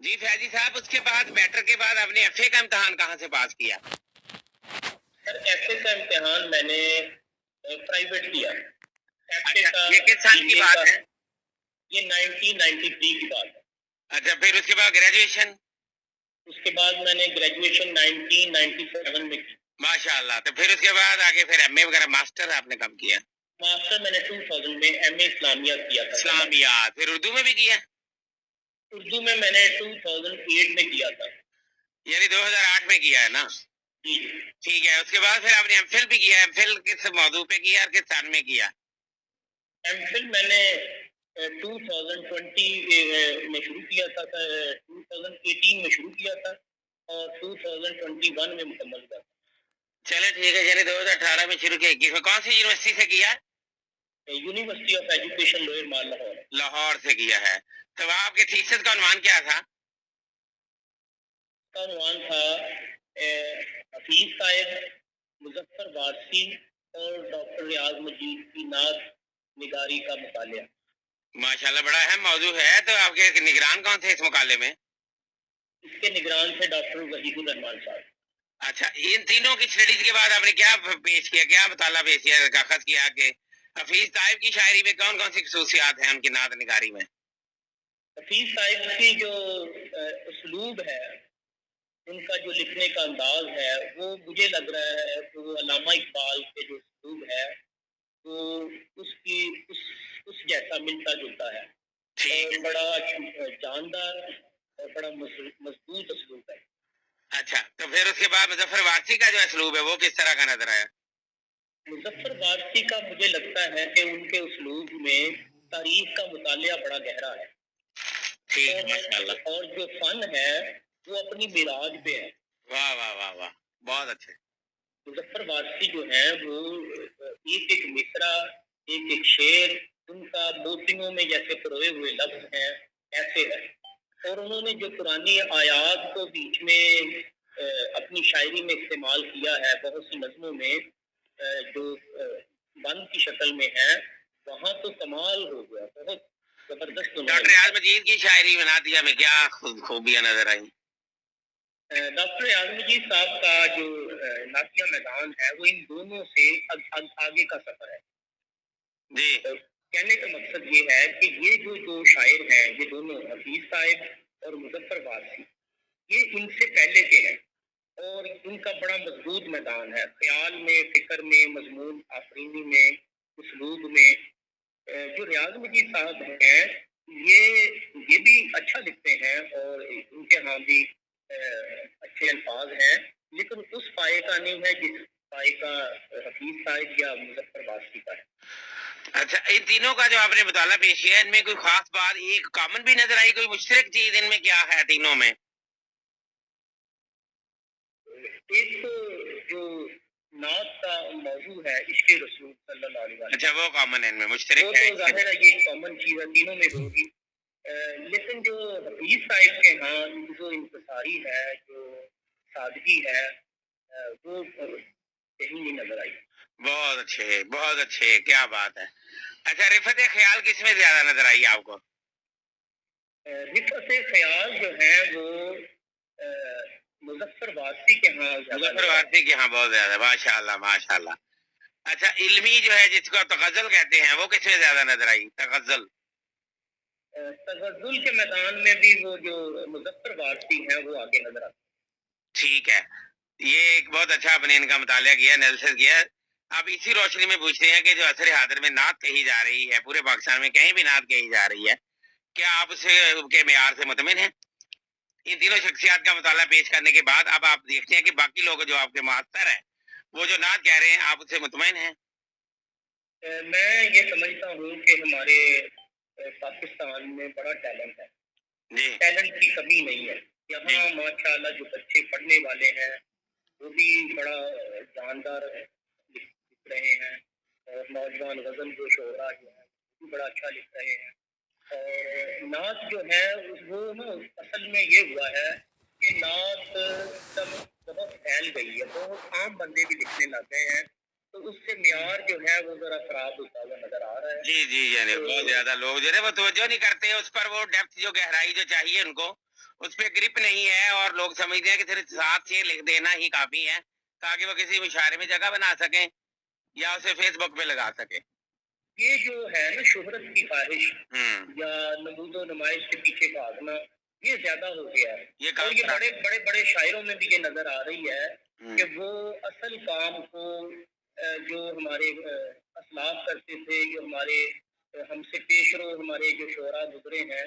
جی فیضی صاحب، اس کے بعد میٹر کے بعد آپ نے ایف اے کا امتحان کہاں سے پاس کیا؟ سر ایف اے کا امتحان میں نے پرائیویٹ کیا. اچھا، یہ کس سال کی بات ہے؟ یہ 1993 کی بات ہے. اچھا، پھر اس کے بعد گریجویشن؟ اس کے بعد میں نے گریجویشن 1997 میں کی. ماشاء اللہ. تو پھر اس کے بعد آگے پھر ایم اے وغیرہ ماسٹر آپ نے کب کیا؟ ماسٹر میں نے 2000 میں ایم اے اسلامیات کیا تھا. اسلامیات. پھر اردو میں بھی کیا؟ اردو میں میں نے 2008 میں کیا تھا. یعنی 2008 میں کیا ہے نا؟ جی. ٹھیک ہے. اس کے بعد پھر آپ نے ایم فل بھی کیا. ایم فل کس موضوع پہ کیا اور کس سال میں کیا؟ ایم فل میں نے 2020 میں شروع کیا تھا. 2018 میں شروع کیا تھا اور 2021 میں مکمل کیا تھا. چلے ٹھیک ہے. یعنی 2018 میں شروع کیا. 21 میں کون سی یونیورسٹی سے کیا؟ یونیورسٹی آف ایجوکیشن لوئر مال لاہور. لاہور سے کیا ہے. تو آپ کے تھیسس کا عنوان کیا تھا؟ کا عنوان تھا حفیظ صاحب، مظفر وارثی اور ڈاکٹر ریاض مجید کی نعت نگاری کا مطالعہ. ماشاءاللہ، بڑا اہم موضوع ہے. تو آپ کے نگران کون تھے اس مقالے میں؟ اس کے نگران تھے ڈاکٹر وحید الرحمان صاحب. اچھا، ان تینوں کی اسٹڈیز کے بعد آپ نے کیا پیش کیا، کیا مطالعہ پیش کیا، خط کیا کہ حفیظ صاحب کی شاعری میں کون کون سی خصوصیات ہیں ان کی نعت نگاری میں؟ حفیظ صاحب کی جو اسلوب ہے، ان کا جو لکھنے کا انداز ہے، وہ مجھے لگ رہا ہے کہ وہ علامہ اقبال کے جو اسلوب ہے وہ اس جیسا ملتا جلتا ہے. اور بڑا جاندار اور بڑا مضبوط اسلوب ہے. اچھا، تو پھر اس کے بعد مظفر وارثی کا جو اسلوب ہے وہ کس طرح کا نظر آیا؟ مظفر وارثی کا مجھے لگتا ہے کہ ان کے اسلوب میں تاریخ کا مطالعہ بڑا گہرا ہے. اور جو فن ہے وہ اپنی معراج پہ ہے. واہ واہ واہ واہ، بہت اچھے. مظفر وارثی جو ہے وہ ایک ایک مصرع، ایک ایک شعر ان کا موتیوں میں جیسے پروئے ہوئے لفظ ہیں ایسے ہے. اور انہوں نے جو پرانی آیات کو بیچ میں اپنی شاعری میں استعمال کیا ہے، بہت سی نظموں میں جو بند کی شکل میں ہے، وہاں تو کمال ہو گیا. بہت زبردست. ڈاکٹر ریاض مجید کی شاعری میں نعتیہ میں کیا خوبیاں نظر آئی؟ ڈاکٹر ریاض مجید صاحب کا جو نعتیہ میدان ہے وہ ان دونوں سے آگے کا سفر ہے. جی. کہنے کا مقصد یہ ہے کہ یہ جو دو شاعر ہیں، یہ دونوں حفیظ صاحب اور مظفر وارثی، یہ ان سے پہلے کے ہیں اور ان کا بڑا مضبوط میدان ہے، خیال میں، فکر میں، مضمون آفرینی میں، اسلوب میں. جو ریاض مجید صاحب ہیں یہ بھی اچھا لکھتے ہیں اور ان کے ہاں بھی اچھے الفاظ ہیں، لیکن اس پائے کا نہیں ہے جس پائے کا حفیظ صاحب یا مظفر وارثی کا ہے. اچھا، ان تینوں کا جو آپ نے مطالعہ پیش کیا، ان میں کوئی خاص بات ایک کامن بھی نظر آئی، کوئی مشترک چیز ان میں کیا ہے تینوں میں؟ ایک تو جو نعت کا موضوع ہے عشق رسول صلی اللہ علیہ وسلم. اچھا، وہ کامن ہے ان میں، مشترک وہ ہے. تو ظاہر ہے یہ کامن چیز ہے، تینوں میں ہوگی. لیکن جو حفیظ صاحب کے ہاں جو انتصاری ہے، جو سادگی ہے، وہ کہیں نہیں نظر آئی. بہت اچھے، بہت اچھے، کیا بات ہے. اچھا، رفت خیال کس میں زیادہ نظر آئی آپ کو؟ رفت خیال جو ہے وہ مظفر وارثی کے ہاں، مظفر وارثی کے ہاں بہت زیادہ. ماشاء اللہ ماشاء اللہ. اچھا، علمی جو ہے جس کو تغزل کہتے ہیں وہ کس میں زیادہ نظر آئی؟ تغزل تغزل کے میدان میں بھی وہ جو مظفر وارثی ہیں وہ آگے نظر آتے. ٹھیک ہے. یہ ایک بہت اچھا آپ نے ان کا مطالعہ کیا، انالیسس کیا. آپ اسی روشنی میں پوچھتے ہیں کہ جو عصر حاضر میں نعت کہی جا رہی ہے پورے پاکستان میں کہیں بھی نعت کہی جا رہی ہے، کیا آپ اس کے معیار سے مطمئن ہیں؟ ان تینوں شخصیات کا مطالعہ پیش کرنے کے بعد اب آپ دیکھتے ہیں کہ باقی لوگ جو آپ کے معاصر ہیں وہ جو نعت کہہ رہے ہیں، آپ اس سے مطمئن ہیں؟ میں یہ سمجھتا ہوں کہ ہمارے پاکستان میں بڑا ٹیلنٹ ہے. جی. ٹیلنٹ کی کمی نہیں ہے. یہاں ماشاءاللہ جو بچے پڑھنے والے ہیں وہ بھی بڑا جاندار لکھ رہے ہیں، اور نوجوان غزل جو شعراء جو ہیں وہ بھی بڑا اچھا لکھ رہے ہیں. اور نعت جو ہے وہ نا اصل میں یہ ہوا ہے کہ نعت جب بہت پھیل گئی ہے، بہت عام بندے بھی لکھنے لگ گئے ہیں، تو اس سے معیار جو ہے وہ ذرا خراب ہوتا ہوا نظر آ رہا ہے. جی جی، یعنی بہت زیادہ لوگ جو ہے وہ توجہ نہیں کرتے اس پر، وہ ڈیپتھ جو گہرائی جو چاہیے ان کو उस पे ग्रिप नहीं है और लोग समझते हैं कि सिर्फ 7 शेर लिख देना ही काफी है ताकि वो किसी मुशायरे में जगह बना सकें या उसे फेसबुक पे लगा सके। ये जो है ना शोहरत की ख्वाहिश या नमूदो नुमाइश के पीछे भागना, ये ज्यादा हो गया है। ये और ये काम बड़े बड़े बड़े शायरों में भी ये नजर आ रही है कि वो असल काम को जो हमारे असलाफ करते थे, जो हमारे हमसे पेशरो हमारे जो शोहरा गुजरे हैं,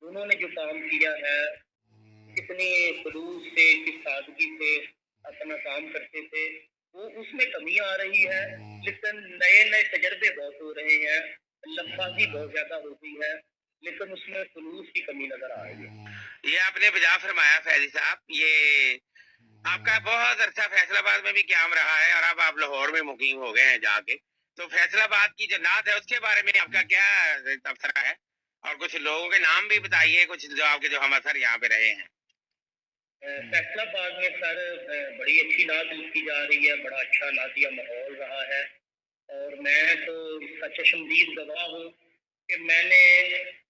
उन्होंने जो काम किया है, कितने खुलूस से, किस सादगी से अपना काम करते थे, वो उसमें कमी आ रही है। लेकिन नए नए तजर्बे बहुत हो रहे हैं, लफ्ज़बाज़ी बहुत ज्यादा हो गई है, लेकिन उसमें खुलूस की कमी नजर आ रही है। ये आपने बजा फरमाया फैजी साहब। ये आपका बहुत अच्छा फैसलाबाद में भी क्याम रहा है और अब आप लाहौर में मुकीम हो गए हैं जाके, तो फैसलाबाद की जो नात है उसके बारे में आपका क्या तबसरा है? और कुछ लोगों के नाम भी बताइए, कुछ जो आपके जो हम असर यहाँ पे रहे हैं। फैसलाबाद में सर बड़ी अच्छी नात लिखी जा रही है, बड़ा अच्छा नातिया माहौल रहा है, और मैं तो इसका चश्मदीद गवाह हूँ कि मैंने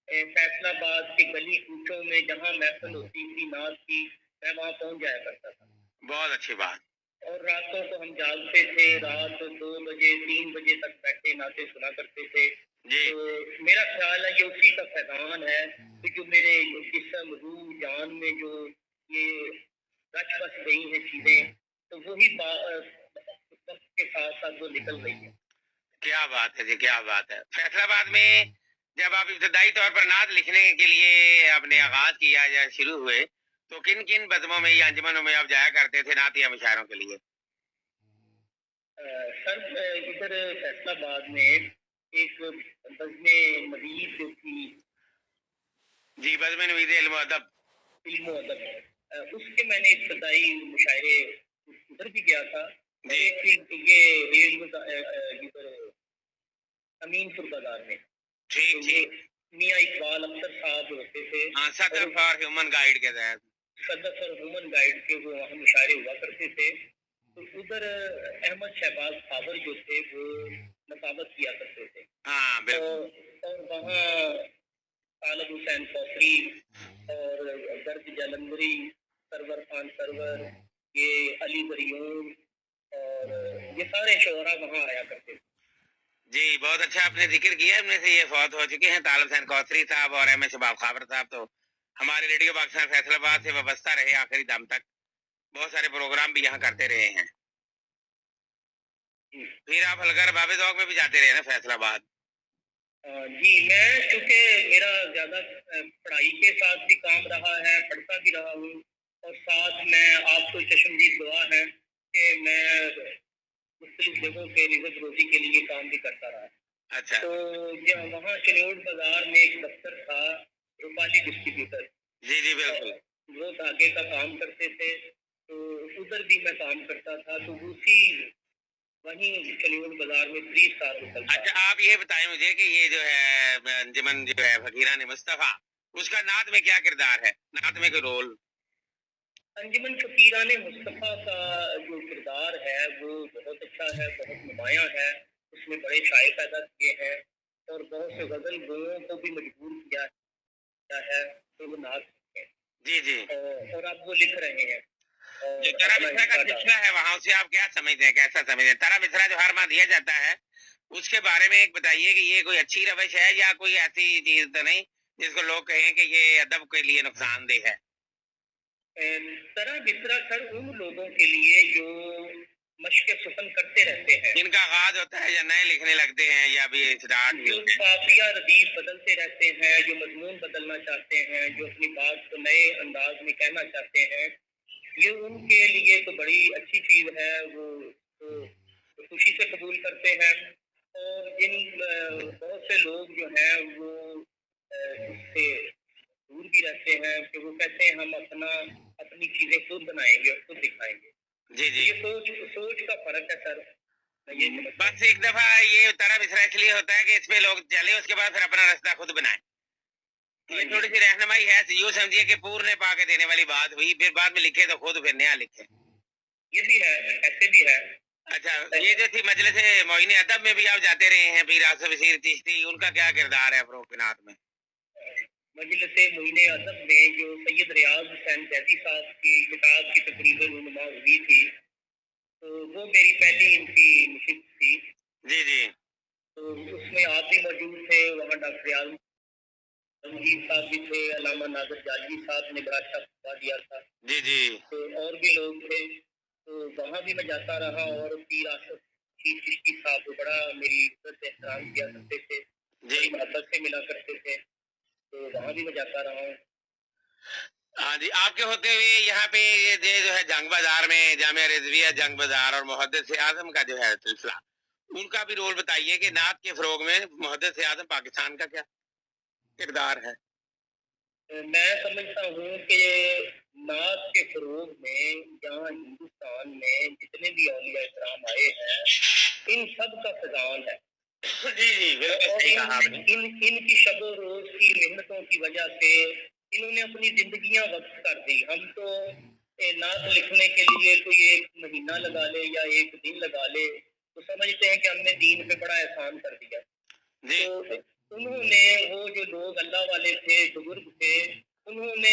फैसलाबाद के गली कूचों में जहाँ महफिल होती थी नात की, मैं वहाँ पहुँच जाया करता था। बहुत अच्छी बात। और रातों को हम जागते थे, रात 2 बजे 3 बजे तक बैठे नाते सुना करते थे। जी। तो मेरा ख्याल है ये उसी का फैजान है कि जो मेरे जिस्म रूह जान में जो ये रच बस गई हैं चीजें, तो वही वक्त के साथ साथ वो निकल रही है। क्या बात है जी, क्या बात है। फैसलाबाद में जब आप इब्तदाई तौर पर नात लिखने के लिए आपने आगाज किया या शुरू हुए, तो किन किन बज़मों में या अंजुमनों में आप जाया करते थे नात या मुशायरों के लिए? सर इधर फैसलाबाद में एक बज़्म मदीद जो थी, जी, बज़्म नवीद इल्म व अदब। इल्म व अदब, उसके मैंने इब्तदाई मुशायरे उधर भी गया था। जी। एक ये रेडियो इधर अमीनपुर बाजार में, ठीक तो ठीक। मियाँ इकबाल अख्तर साहब होते थे, हाँ, सदर और फॉर ह्यूमन गाइड के तहत। सदर और ह्यूमन गाइड के वो वहाँ मुशायरे हुआ करते थे। तो उधर अहमद शहबाज खाबर जो थे वो नसाबत किया करते थे। हाँ, बिल्कुल। और वहाँ तालब हुसैन कौसरी और गर्द जलंधरी, सरवर खान सरवर, ये अली बरियून, और ये सारे शोहरा वहाँ आया करते थे। जी, बहुत अच्छा आपने जिक्र किया। इनमें से ये फौत हो चुके हैं तालब हुसैन कौसरी साहब और एम एस शबाब खाबर साहब, तो हमारे रेडियो पाकिस्तान फैसलाबाद से वाबस्ता रहे आखिरी दम तक। बहुत सारे प्रोग्राम भी यहाँ करते रहे हैं। फिर आप हलगर बाबे दौग में भी जाते रहे ना फैसलाबाद? जी, मैं चूँकि मेरा ज़्यादा पढ़ाई के साथ भी काम रहा है, पढ़ता भी रहा हूँ, और साथ में आपको चश्मदीद दुआ है कि मैं मुख्तलिफ जगहों पे रिज़्क़ रोज़ी के लिए काम भी करता रहा। अच्छा। तो वहाँ चनोट बाज़ार में एक दफ्तर था, रूपाली डिस्ट्रीब्यूटर। जी, जी, बिल्कुल। वो धागे का काम करते थे, तो उधर भी मैं काम करता था, तो उसी वहीं चनोट बाज़ार में 3 साल निकलता। अच्छा, आप ये बताएं मुझे कि ये जो है अंजुमन जो है फकीरान मुस्तफा, उसका नात में क्या किरदार है? नात में कोई रोल? अंजुमन फ़कीरान मुस्तफ़ा का जो किरदार है वो बहुत अच्छा है, बहुत नुमायाँ है। उसमें बड़े शायर पैदा किए हैं और बहुत से गज़ल गोयों को भी मजबूर किया है कि वो नात लिखें। जी, जी। और अब वो लिख रहे हैं जो और तारा अपना मिश्रा का हिस्सा डाल। सिलसिला है वहाँ, उसे आप क्या समझते हैं, कैसा समझते हैं? तारा मिश्रा जो हर माह दिया जाता है, उसके बारे में एक बताइए कि ये कोई अच्छी रवश है या कोई ऐसी चीज तो नहीं जिसको लोग कहें कि ये अदब के लिए नुकसानदेह है? तरह बिसरा सर उन लोगों के लिए जो मश्क सुखन करते रहते हैं, जिनका आगाज होता है या नए लिखने लगते हैं या भी स्टार्ट ही जो होते हैं। काफिया रदीफ बदलते रहते हैं, जो मजमून बदलना चाहते हैं, जो अपनी बात को नए अंदाज में कहना चाहते हैं, ये उनके लिए तो बड़ी अच्छी चीज है। वो तो खुशी से कबूल करते हैं। और जिन बहुत से लोग जो हैं वो इससे दूर भी रहते हैं कि वो कहते हैं हम अपनी चीजें खुद बनाएंगे और खुद दिखाएंगे। जी, जी। ये सोच सोच का फर्क है सर। मैं ये समझता हूँ। बस एक दफा ये तारा मिश्रा इसलिए होता है कि इसमें लोग चले, उसके बाद फिर अपना रास्ता खुद बनाए। ये थोड़ी सी रहनुमाई है, यूँ समझिए कि पूर्ण पा के देने वाली बात हुई, फिर बाद में लिखे तो खुद फिर नया लिखे। ये भी है, ऐसे भी है। अच्छा, ये जो थी मजलिस मोइने अदब में भी आप जाते रहे हैं, फिर आसिफ बशीर चिश्ती, उनका क्या किरदार है फरोख्त नात में? मजलिस मोइन अदब में जो सैयद रियाज हुसैन जैदी साहब की किताब की तकरीबन रुनुमा हुई थी, तो वो मेरी पहली इनकी नशिस्त थी। जी जी तो उसमें आप भी मौजूद थे, वहाँ डॉक्टर आलमगीर साहब भी थे, अल्लामा नादिर जालवी साहब ने बड़ा अच्छा फतवा दिया था, जी जी तो और भी लोग थे। तो वहाँ भी मैं जाता रहा, और पीर आसिफ चीफ चिश्ती साहब वो बड़ा मेरी इज्जत एहतराम किया करते थे, जी। बड़ी मोहब्बत से मिला करते थे, तो वहाँ भी मैं जाता रहा हूँ। हाँ जी, आपके होते हुए यहाँ पे ये जो है जंग बाजार में जामिया रिजविया जंग बाजार और मुहद्दिस आजम का जो है सिलसिला, उनका भी रोल बताइए कि नात के फरोग में मुहद्दिस आजम पाकिस्तान का क्या किरदार है। मैं समझता हूँ कि नात के फरोग में यहाँ हिंदुस्तान में जितने भी औलिया इकराम आए हैं, इन सब का खजान है। जी जी बिल्कुल और सही कहा आपने। इनकी शब रोज की मेहनतों की वजह से इन्होंने अपनी जिंदगियां वक्त कर दी। हम तो नात लिखने के लिए कोई एक महीना लगा ले या एक दिन लगा ले तो समझते हैं कि हमने दीन पे बड़ा एहसान कर दिया। जी तो उन्होंने, वो जो लोग अल्लाह वाले थे, बुजुर्ग थे, उन्होंने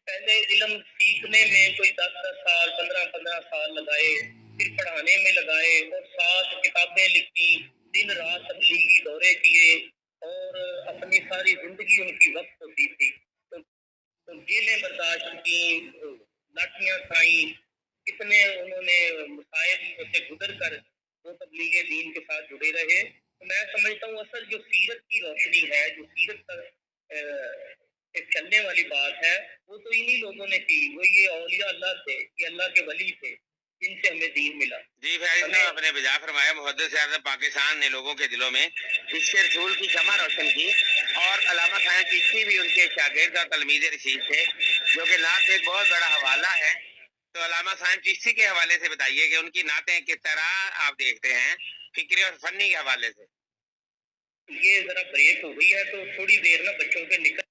पहले इल्म सीखने में कोई 10-10 साल, 15-15 साल लगाए, फिर पढ़ाने में लगाए और साथ किताबें लिखी, दिन रात तबलीगी दौरे किए, और अपनी सारी जिंदगी उनकी वक्त होती थी। तो जेलें बर्दाश्त की, लाठियां खाई, कितने उन्होंने मसाइब से गुजर कर वो तबलीग दीन के साथ जुड़े रहे। तो मैं समझता हूँ असल जो सीरत की रोशनी है, जो सीरत पर एक चलने वाली बात है, वो तो इन्हीं लोगों ने की। वो ये औलिया अल्लाह थे, ये अल्लाह के वली थे, जिनसे हमें दीन मिला। जी फैज साहब अपने बिजा फरमाया मुहद्दिस आज़म पाकिस्तान ने लोगों के दिलों में इश्क़ रसूल की शमा रोशन की, और अल्लामा खान चिश्ती भी उनके शागिर्द और तलमीज़ रशीद थे, जो कि नात एक बहुत बड़ा हवाला है। तो अल्लामा खान चिश्ती के हवाले से बताइए कि उनकी नातें किस तरह आप देखते हैं फिक्री और फन्नी के हवाले से। ये जरा ब्रेक हो गई है, तो थोड़ी देर ना बच्चों के निकल